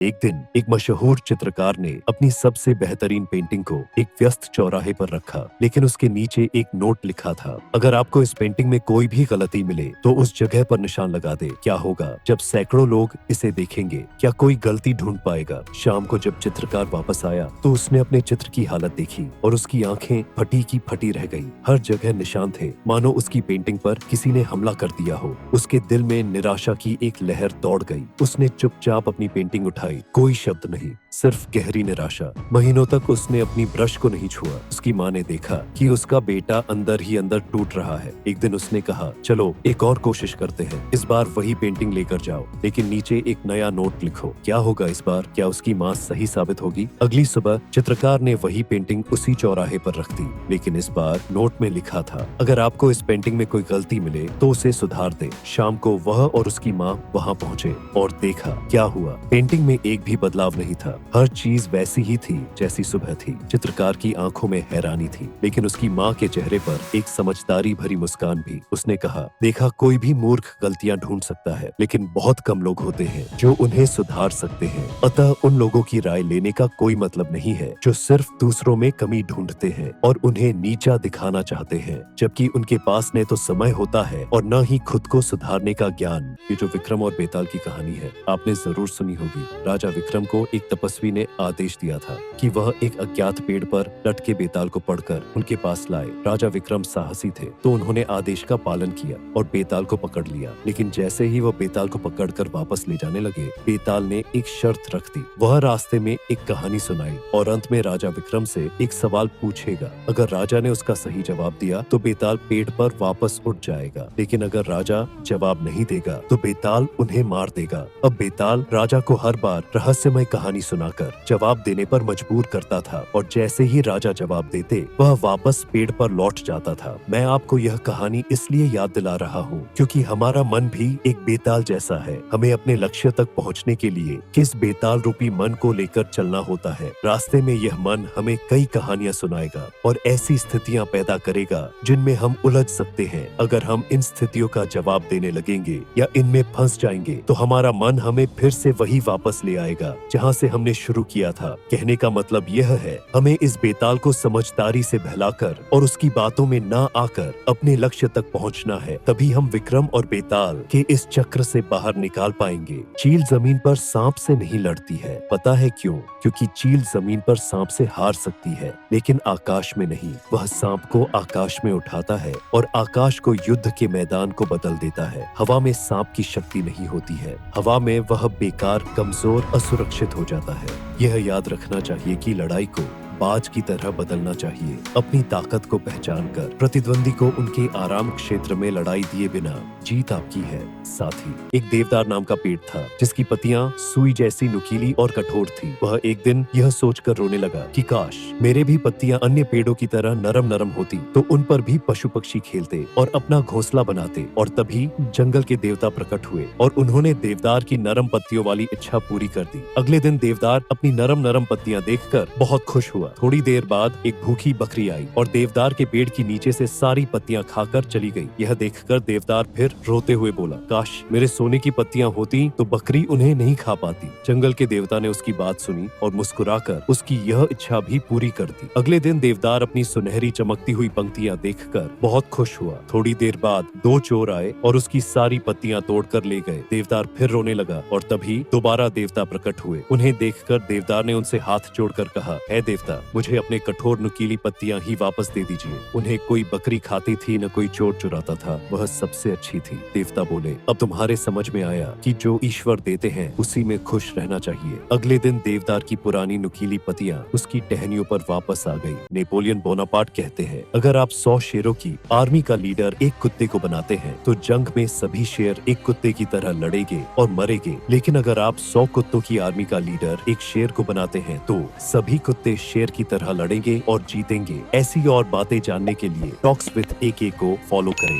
एक दिन एक मशहूर चित्रकार ने अपनी सबसे बेहतरीन पेंटिंग को एक व्यस्त चौराहे पर रखा, लेकिन उसके नीचे एक नोट लिखा था। अगर आपको इस पेंटिंग में कोई भी गलती मिले तो उस जगह पर निशान लगा दे। क्या होगा जब सैकड़ों लोग इसे देखेंगे? क्या कोई गलती ढूंढ पाएगा? शाम को जब चित्रकार वापस आया तो उसने अपने चित्र की हालत देखी और उसकी आंखें फटी की फटी रह गई। हर जगह निशान थे, मानो उसकी पेंटिंग पर किसी ने हमला कर दिया हो। उसके दिल में निराशा की एक लहर दौड़ गई। उसने चुपचाप अपनी पेंटिंग उठाई, कोई शब्द नहीं, सिर्फ गहरी निराशा। महीनों तक उसने अपनी ब्रश को नहीं छुआ। उसकी माँ ने देखा कि उसका बेटा अंदर ही अंदर टूट रहा है। एक दिन उसने कहा, चलो एक और कोशिश करते हैं, इस बार वही पेंटिंग लेकर जाओ, लेकिन नीचे एक नया नोट लिखो। क्या होगा इस बार? क्या उसकी माँ सही साबित होगी? अगली सुबह चित्रकार ने वही पेंटिंग उसी चौराहे पर रख दी, लेकिन इस बार नोट में लिखा था, अगर आपको इस पेंटिंग में कोई गलती मिले तो उसे सुधार दे। शाम को वह और उसकी माँ वहाँ पहुँचे और देखा क्या हुआ। पेंटिंग में एक भी बदलाव नहीं था। हर चीज वैसी ही थी जैसी सुबह थी। चित्रकार की आंखों में हैरानी थी, लेकिन उसकी माँ के चेहरे पर एक समझदारी भरी मुस्कान भी। उसने कहा, देखा, कोई भी मूर्ख गलतियां ढूंढ सकता है, लेकिन बहुत कम लोग होते हैं जो उन्हें सुधार सकते हैं। अतः उन लोगों की राय लेने का कोई मतलब नहीं है जो सिर्फ दूसरों में कमी ढूंढते हैं और उन्हें नीचा दिखाना चाहते हैं, जबकि उनके पास न तो समय होता है और न ही खुद को सुधारने का ज्ञान। ये जो विक्रम और बेताल की कहानी है, आपने जरूर सुनी होगी। राजा विक्रम को एक तपस्वी ने आदेश दिया था कि वह एक अज्ञात पेड़ पर लटके बेताल को पकड़कर उनके पास लाए। राजा विक्रम साहसी थे, तो उन्होंने आदेश का पालन किया और बेताल को पकड़ लिया। लेकिन जैसे ही वह बेताल को पकड़कर वापस ले जाने लगे, बेताल ने एक शर्त रख दी। वह रास्ते में एक कहानी सुनाई और अंत में राजा विक्रम से एक सवाल पूछेगा। अगर राजा ने उसका सही जवाब दिया तो बेताल पेड़ पर वापस उठ जाएगा, लेकिन अगर राजा जवाब नहीं देगा तो बेताल उन्हें मार देगा। अब बेताल राजा को हर बार रहस्यमय कहानी सुनाकर जवाब देने पर मजबूर करता था और जैसे ही राजा जवाब देते वह वापस पेड़ पर लौट जाता था। मैं आपको यह कहानी इसलिए याद दिला रहा हूँ क्योंकि हमारा मन भी एक बेताल जैसा है। हमें अपने लक्ष्य तक पहुँचने के लिए किस बेताल रूपी मन को लेकर चलना होता है। रास्ते में यह मन हमें कई कहानियाँ सुनाएगा और ऐसी स्थितियाँ पैदा करेगा जिनमें हम उलझ सकते हैं। अगर हम इन स्थितियों का जवाब देने लगेंगे या इनमें फंस जाएंगे तो हमारा मन हमें फिर से वही वापस ले आएगा जहाँ से हमने शुरू किया था। कहने का मतलब यह है, हमें इस बेताल को समझदारी से बहलाकर और उसकी बातों में ना आकर अपने लक्ष्य तक पहुँचना है। तभी हम विक्रम और बेताल के इस चक्र से बाहर निकाल पाएंगे। चील जमीन पर सांप से नहीं लड़ती है, पता है क्यों? क्योंकि चील जमीन पर सांप से हार सकती है, लेकिन आकाश में नहीं। वह सांप को आकाश में उठाता है और आकाश को युद्ध के मैदान को बदल देता है। हवा में सांप की शक्ति नहीं होती है। हवा में वह बेकार, कमजोर, असुरक्षित हो जाता है। यह याद रखना चाहिए कि लड़ाई को बाज की तरह बदलना चाहिए। अपनी ताकत को पहचान कर प्रतिद्वंदी को उनके आराम क्षेत्र में लड़ाई दिए बिना जीत आपकी है। साथ ही एक देवदार नाम का पेड़ था जिसकी पत्तियां सुई जैसी नुकीली और कठोर थी। वह एक दिन यह सोचकर रोने लगा कि काश मेरे भी पत्तियां अन्य पेड़ों की तरह नरम नरम होती तो उन पर भी पशु पक्षी खेलते और अपना घोंसला बनाते। और तभी जंगल के देवता प्रकट हुए और उन्होंने देवदार की नरम पत्तियों वाली इच्छा पूरी कर दी। अगले दिन देवदार अपनी नरम नरम पत्तियां देखकर बहुत खुश हुआ। थोड़ी देर बाद एक भूखी बकरी आई और देवदार के पेड़ की नीचे से सारी पत्तियां खाकर चली गई। यह देखकर देवदार फिर रोते हुए बोला, काश मेरे सोने की पत्तियां होती तो बकरी उन्हें नहीं खा पाती। जंगल के देवता ने उसकी बात सुनी और मुस्कुराकर उसकी यह इच्छा भी पूरी कर दी। अगले दिन देवदार अपनी सुनहरी चमकती हुई पंक्तियां देखकर बहुत खुश हुआ। थोड़ी देर बाद दो चोर आए और उसकी सारी पत्तियां तोड़कर ले गए। देवदार फिर रोने लगा और तभी दोबारा देवता प्रकट हुए। उन्हें देखकर देवदार ने उनसे हाथ जोड़कर कहा, हे देवता, मुझे अपने कठोर नुकीली पत्तियां ही वापस दे दीजिए। उन्हें कोई बकरी खाती थी न कोई चोर चुराता था, वह सबसे अच्छी थी। देवता बोले, अब तुम्हारे समझ में आया कि जो ईश्वर देते हैं उसी में खुश रहना चाहिए। अगले दिन देवदार की पुरानी नुकीली पत्तियां उसकी टहनियों पर वापस आ गई। नेपोलियन बोनापार्ट कहते हैं, अगर आप 100 शेरों की आर्मी का लीडर एक कुत्ते को बनाते हैं तो जंग में सभी शेर एक कुत्ते की तरह लड़ेंगे और मरेंगे। लेकिन अगर आप 100 कुत्तों की आर्मी का लीडर एक शेर को बनाते हैं तो सभी कुत्ते शेर की तरह लड़ेंगे और जीतेंगे। ऐसी और बातें जानने के लिए टॉक्स विद AK को फॉलो करें।